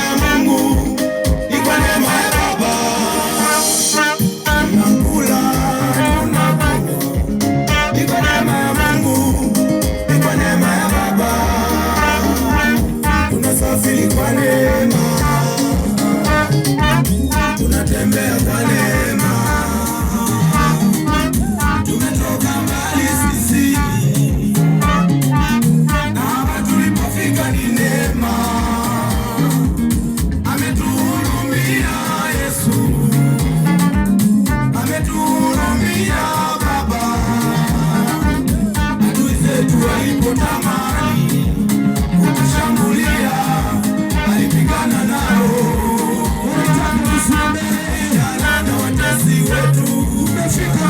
ya Mungu, ni kwa neema ya Baba. Tunakula, tunakunywa, ni kwa neema ya Mungu, ni kwa neema ya Baba. Tunasafiri kwa neema, tunatembea kwa neema, tumetoka mbali sisi, na hapa tulipofika ni neema. Ametuhurumia Yesu, ametuhurumia Baba. Adui zetu walipotamani kutushambulia, alipigana nao. Unataka tusimame na watesi wetu, umefika